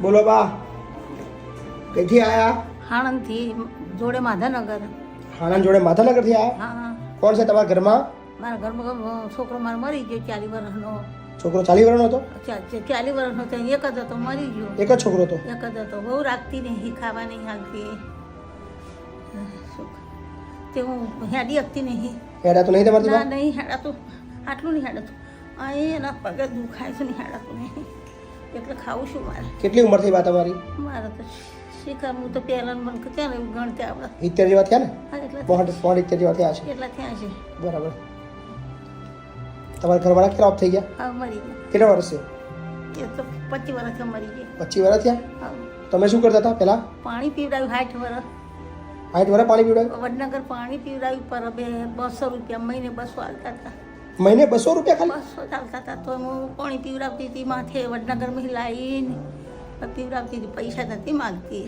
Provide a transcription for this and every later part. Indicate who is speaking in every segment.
Speaker 1: બોલો બા, કઈથી આયા?
Speaker 2: આણંદથી જોડે માધાનગર.
Speaker 1: આણંદ જોડે માધાનગરથી આયા?
Speaker 2: હા,
Speaker 1: કોણ છે તમારા ઘરમાં?
Speaker 2: મારા ઘરમાં છોકરો મારો મરી ગયો 40 વર્ષનો.
Speaker 1: છોકરો 40 વર્ષનો હતો?
Speaker 2: 40 વર્ષનો તો એક જ હતો, મરી ગયો.
Speaker 1: એક જ છોકરો હતો?
Speaker 2: એક જ હતો. બહુ રાખતી નહીં, ખાવા નહીં હાલતી. તે હું હેડી શકતી નહીં.
Speaker 1: હેડા તો નહીં તમારથી
Speaker 2: ના
Speaker 1: બા?
Speaker 2: નહીં હેડાતું, આટલું નહીં હેડાતું. આ એના પગે દુખાય છે, નહીં હેડાતું નહીં. એટલે ખાવું શું મારે?
Speaker 1: કેટલી ઉંમર થઈ બા તમારી?
Speaker 2: મારે તો શીખર હું તો પહેલાં મને ત્યાં ને એવું ગણતે આપણે.
Speaker 1: 70 જેવા થયા ને?
Speaker 2: હા, એટલે
Speaker 1: 70 જેવા થયા છે.
Speaker 2: એટલા થયા છે.
Speaker 1: બરાબર. તમારા ઘરવાળા કેટલા ઓફ થઈ ગયા?
Speaker 2: હા, મરી ગયા.
Speaker 1: કેટલા વર્ષ છે?
Speaker 2: એ તો 25 વર્ષથી મરી ગયા.
Speaker 1: 25 વર્ષ થયા?
Speaker 2: હા.
Speaker 1: તમે શું કરતા હતા પહેલા?
Speaker 2: પાણી પીવડાવ્યું 60 વર્ષ.
Speaker 1: 60 વર્ષ પાણી પીવડાવ્યું?
Speaker 2: વડનગર પાણી પીવડાવ્યું પર 200 રૂપિયા મહિને 200 હાલતા હતા.
Speaker 1: મહિને 200 રૂપિયા ખાલી?
Speaker 2: 200 ચાલતા હતા તો હું પાણી પીવડાવતી હતી માથે વડનગરમાં લાવીને પીવડાવતી હતી. પૈસા નથી માગતી.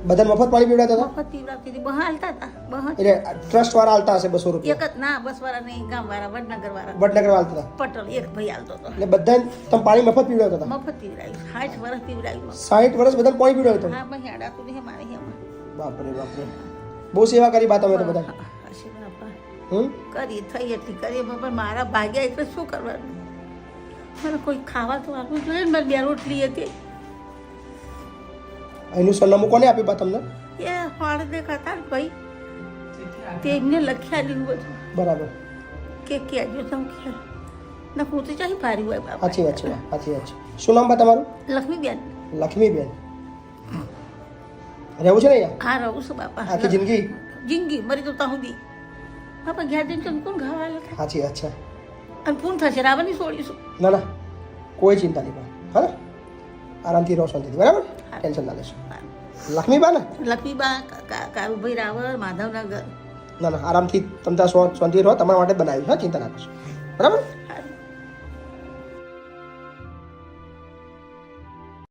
Speaker 1: બધાને મફત પાણી પીવડાવતા હતા?
Speaker 2: મફત પીવડાવતી હતી. બહા હાલતા હતા. બહા
Speaker 1: એટલે ટ્રસ્ટ વાળા હાલતા હશે 200
Speaker 2: એક
Speaker 1: રૂપિયા?
Speaker 2: જ ના, બસ વાળા નહીં, ગામ વાળા વડનગર વાળા.
Speaker 1: વડનગર હાલતા હતા?
Speaker 2: પટલ એક ભાઈ હાલતો હતો.
Speaker 1: એટલે બધા તમે પાણી મફત પીવડાવતા હતા?
Speaker 2: મફત પીવડાવ્યું 60 વર્ષ પીવડાવ્યું.
Speaker 1: 60 વર્ષ બધાને પાણી પીવડાવ્યું
Speaker 2: હા, પણ હેડાતું નહીં મારે એમાં.
Speaker 1: બાપરે બાપરે, બહુ સેવા કરી બા તમે તો બધા.
Speaker 2: કરી થઈ એટલી કરી પણ મારા ભાગ્યા એટલે શું કરવાનું? મને કોઈ ખાવા તો આપવું જોઈએ ને. મારી 2 રોટલી હતી.
Speaker 1: એનું સરનામું કોને આપ્યું બા તમને?
Speaker 2: એ ફાળ દેખાતા ને ભાઈ, તે એમને લખ્યા લીધું બધું.
Speaker 1: બરાબર.
Speaker 2: કે કહેજો તમે કે ના, હું તો ચાહી ભારી હોય બાપા.
Speaker 1: સાચી વાત છે બા, સાચી વાત છે. શું નામ બા તમારું?
Speaker 2: લક્ષ્મીબેન.
Speaker 1: લક્ષ્મીબેન. રહેવું છે ને અહીંયા?
Speaker 2: હા, રહું છું બાપા.
Speaker 1: આખી જિંદગી?
Speaker 2: જિંદગી મરી તો ત્યાં સુધી બાપા ઘેર જઈને તમે કોણ ખાવા લખા?
Speaker 1: સાચી વાત છે.
Speaker 2: અને પૂન થશે રાવણની છોડીશું.
Speaker 1: ના ના, કોઈ ચિંતા નહીં બા. હા ને, આરામથી રહો, શાંતિથી. બરાબર, ટેન્શન ના લેશો. લક્ષ્મીબા ને?
Speaker 2: લક્ષ્મીબા, કારુભાઈ રાવળ, માધવનગર.
Speaker 1: ના ના, આરામથી તમે ત્યાં શાંતિ રહો. તમારા માટે બનાવ્યું છે, ચિંતા ના કરશો. બરાબર.